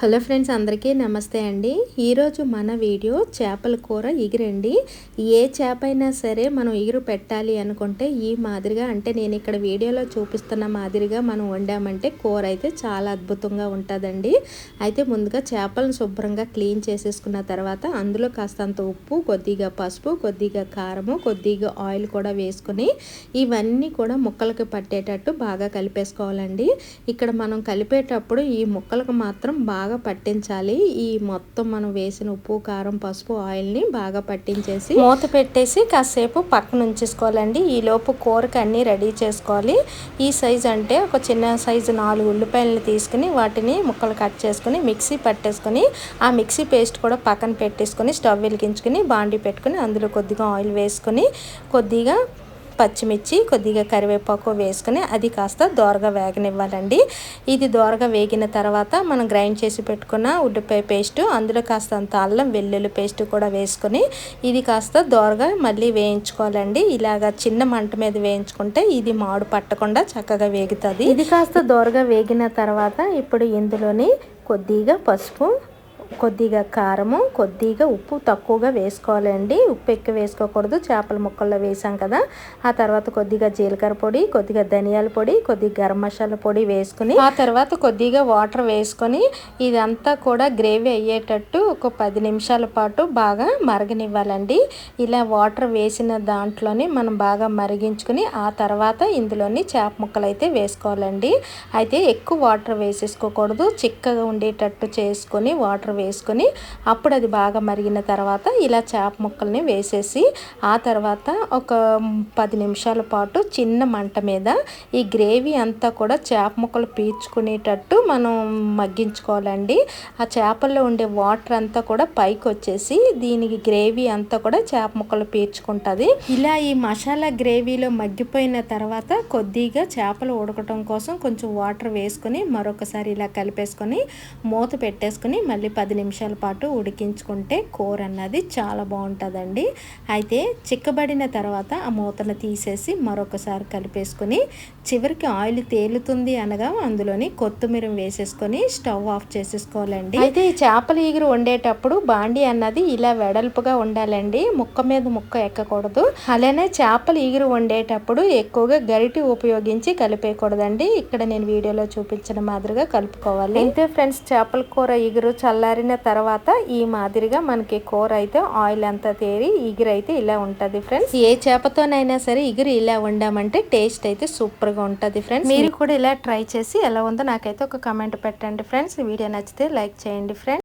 Hello friends, అందరికీ నమస్తే అండి. ఈరోజు మన వీడియో చేపల కూర ఎగురండి. ఏ చేప అయినా సరే మనం ఎగురు పెట్టాలి అనుకుంటే ఈ మాదిరిగా, అంటే నేను ఇక్కడ వీడియోలో చూపిస్తున్న మాదిరిగా మనం వండామంటే కూర అయితే చాలా అద్భుతంగా ఉంటుందండి. అయితే ముందుగా చేపలను శుభ్రంగా క్లీన్ చేసేసుకున్న తర్వాత అందులో కాస్తంత ఉప్పు, కొద్దిగా పసుపు, కొద్దిగా కారము, కొద్దిగా ఆయిల్ కూడా వేసుకొని ఇవన్నీ కూడా ముక్కలకి పట్టేటట్టు బాగా కలిపేసుకోవాలండి. ఇక్కడ మనం కలిపేటప్పుడు ఈ ముక్కలకు మాత్రం బాగా పట్టించాలి. ఈ మొత్తం మనం వేసిన ఉప్పు, కారం, పసుపు, ఆయిల్ని బాగా పట్టించేసి మూత పెట్టేసి కాసేపు పక్కన ఉంచేసుకోవాలండి. ఈలోపు కూరకి అన్నీ రెడీ చేసుకోవాలి. ఈ సైజు అంటే ఒక చిన్న సైజు 4 ఉల్లిపాయలను తీసుకుని వాటిని ముక్కలు కట్ చేసుకుని మిక్సీ పట్టేసుకొని ఆ మిక్సీ పేస్ట్ కూడా పక్కన పెట్టేసుకొని స్టవ్ వెలిగించుకొని బాండీ పెట్టుకుని అందులో కొద్దిగా ఆయిల్ వేసుకొని కొద్దిగా పచ్చిమిర్చి, కొద్దిగా కరివేపాకు వేసుకుని అది కాస్త దోరగా వేగనివ్వాలండి. ఇది దోరగా వేగిన తర్వాత మనం గ్రైండ్ చేసి పెట్టుకున్న ఉల్లిపాయ పేస్ట్, అందులో కాస్తంత అల్లం వెల్లుల్లి పేస్ట్ కూడా వేసుకొని ఇది కాస్త దోరగా మళ్ళీ వేయించుకోవాలండి. ఇలాగా చిన్న మంట మీద వేయించుకుంటే ఇది మాడు పట్టకుండా చక్కగా వేగుతుంది. ఇది కాస్త దోరగా వేగిన తర్వాత ఇప్పుడు ఇందులోని కొద్దిగా పసుపు, కొద్దిగా కారము, కొద్దిగా ఉప్పు తక్కువగా వేసుకోవాలండి. ఉప్పు ఎక్కువ వేసుకోకూడదు, చేపల ముక్కల్లో వేసాం కదా. ఆ తర్వాత కొద్దిగా జీలకర్ర పొడి, కొద్దిగా ధనియాల పొడి, కొద్దిగా గరం మసాలా పొడి వేసుకుని ఆ తర్వాత కొద్దిగా వాటర్ వేసుకొని ఇదంతా కూడా గ్రేవీ అయ్యేటట్టు ఒక 10 నిమిషాల పాటు బాగా మరగనివ్వాలండి. ఇలా వాటర్ వేసిన దాంట్లోని మనం బాగా మరిగించుకుని ఆ తర్వాత ఇందులోని చేప ముక్కలు అయితే వేసుకోవాలండి. అయితే ఎక్కువ వాటర్ వేసేసుకోకూడదు, చిక్కగా ఉండేటట్టు చేసుకొని వాటర్ వేసుకొని అప్పుడు అది బాగా మరిగిన తర్వాత ఇలా చేప ముక్కల్ని వేసేసి ఆ తర్వాత ఒక 10 నిమిషాల పాటు చిన్న మంట మీద ఈ గ్రేవీ అంతా కూడా చేప ముక్కలు పీల్చుకునేటట్టు మనం మగ్గించుకోవాలండి. ఆ చేపల్లో ఉండే వాటర్ అంతా కూడా పైకి వచ్చేసి దీనికి గ్రేవీ అంతా కూడా చేప ముక్కలు పీల్చుకుంటుంది. ఇలా ఈ మసాలా గ్రేవీలో మగ్గిపోయిన తర్వాత కొద్దిగా చేపలు ఉడకటం కోసం కొంచెం వాటర్ వేసుకొని మరొకసారి ఇలా కలిపేసుకొని మూత పెట్టేసుకొని మళ్ళీ 10 నిమిషాల పాటు ఉడికించుకుంటే కూర అన్నది చాలా బాగుంటుందండి. అయితే చిక్కబడిన తర్వాత ఆ మూతను తీసేసి మరొకసారి కలిపేసుకొని చివరికి ఆయిల్ తేలుతుంది అనగా అందులోని కొత్తిమీర వేసేసుకొని స్టవ్ ఆఫ్ చేసేసుకోవాలండి. అయితే ఈ చేపల ఎగురు వండేటప్పుడు బాండి అన్నది ఇలా వెడల్పుగా ఉండాలండి, ముక్క మీద ముక్క ఎక్కకూడదు. అలానే చేపల ఎగురు వండేటప్పుడు ఎక్కువగా గరిటె ఉపయోగించి కలిపేయకూడదండి. ఇక్కడ నేను వీడియోలో చూపించిన మాదిరిగా కలుపుకోవాలి. అయితే ఫ్రెండ్స్, చేపల కూర ఎగురు చల్లారిన తర్వాత ఈ మాదిరిగా మనకి కూర అయితే ఆయిల్ అంతా తేరి ఎగురు అయితే ఇలా ఉంటుంది ఫ్రెండ్స్. ఏ చేపతోనైనా సరే ఎగురు ఇలా వండామంటే టేస్ట్ అయితే సూపర్ గా ఉంటుంది ఫ్రెండ్స్. మీరు కూడా ఇలా ట్రై చేసి ఎలా ఉందో నాకైతే ఒక కామెంట్ పెట్టండి ఫ్రెండ్స్. వీడియో నచ్చితే లైక్ చేయండి ఫ్రెండ్స్.